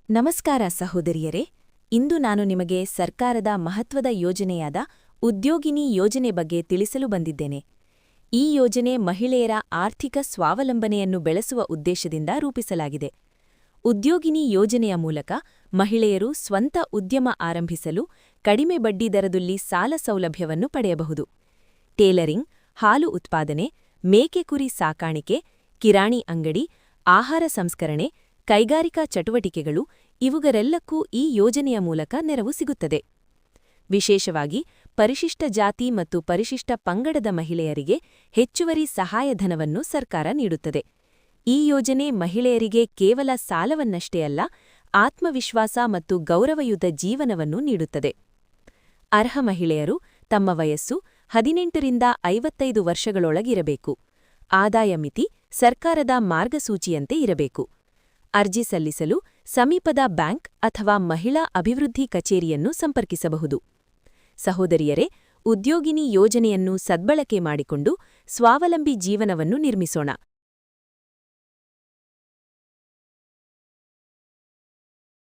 ನಮಸ್ಕಾರ ಸಹೋದರಿಯರೇ, ಇಂದು ನಾನು ನಿಮಗೆ ಸರ್ಕಾರದ ಮಹತ್ವದ ಯೋಜನೆಯಾದ ಉದ್ಯೋಗಿನಿ ಯೋಜನೆ ಬಗ್ಗೆ ತಿಳಿಸಲು ಬಂದಿದ್ದೇನೆ. ಈ ಯೋಜನೆ ಮಹಿಳೆಯರ ಆರ್ಥಿಕ ಸ್ವಾವಲಂಬನೆಯನ್ನು ಬೆಳೆಸುವ ಉದ್ದೇಶದಿಂದ ರೂಪಿಸಲಾಗಿದೆ. ಉದ್ಯೋಗಿನಿ ಯೋಜನೆಯ ಮೂಲಕ ಮಹಿಳೆಯರು ಸ್ವಂತ ಉದ್ಯಮ ಆರಂಭಿಸಲು ಕಡಿಮೆ ಬಡ್ಡಿದರದಲ್ಲಿ ಸಾಲ ಸೌಲಭ್ಯವನ್ನು ಪಡೆಯಬಹುದು. ಟೇಲರಿಂಗ್, ಹಾಲು ಉತ್ಪಾದನೆ, ಮೇಕೆ ಕುರಿ ಸಾಕಾಣಿಕೆ, ಕಿರಾಣಿ ಅಂಗಡಿ, ಆಹಾರ ಸಂಸ್ಕರಣೆ, ಕೈಗಾರಿಕಾ ಚಟುವಟಿಕೆಗಳು ಇವುಗಳೆಲ್ಲಕ್ಕೂ ಈ ಯೋಜನೆಯ ಮೂಲಕ ನೆರವು ಸಿಗುತ್ತದೆ. ವಿಶೇಷವಾಗಿ ಪರಿಶಿಷ್ಟ ಜಾತಿ ಮತ್ತು ಪರಿಶಿಷ್ಟ ಪಂಗಡದ ಮಹಿಳೆಯರಿಗೆ ಹೆಚ್ಚುವರಿ ಸಹಾಯಧನವನ್ನು ಸರ್ಕಾರ ನೀಡುತ್ತದೆ. ಈ ಯೋಜನೆ ಮಹಿಳೆಯರಿಗೆ ಕೇವಲ ಸಾಲವನ್ನಷ್ಟೇ ಅಲ್ಲ, ಆತ್ಮವಿಶ್ವಾಸ ಮತ್ತು ಗೌರವಯುತ ಜೀವನವನ್ನು ನೀಡುತ್ತದೆ. ಅರ್ಹ ಮಹಿಳೆಯರು ತಮ್ಮ ವಯಸ್ಸು 18 ರಿಂದ 55 ವರ್ಷಗಳೊಳಗಿರಬೇಕು. ಆದಾಯ ಮಿತಿ ಸರ್ಕಾರದ ಮಾರ್ಗಸೂಚಿಯಂತೆ ಇರಬೇಕು. ಅರ್ಜಿ ಸಲ್ಲಿಸಲು ಸಮೀಪದ ಬ್ಯಾಂಕ್ ಅಥವಾ ಮಹಿಳಾ ಅಭಿವೃದ್ಧಿ ಕಚೇರಿಯನ್ನು ಸಂಪರ್ಕಿಸಬಹುದು. ಸಹೋದರಿಯರೇ, ಉದ್ಯೋಗಿನಿ ಯೋಜನೆಯನ್ನು ಸದ್ಬಳಕೆ ಮಾಡಿಕೊಂಡು ಸ್ವಾವಲಂಬಿ ಜೀವನವನ್ನು ನಿರ್ಮಿಸೋಣ.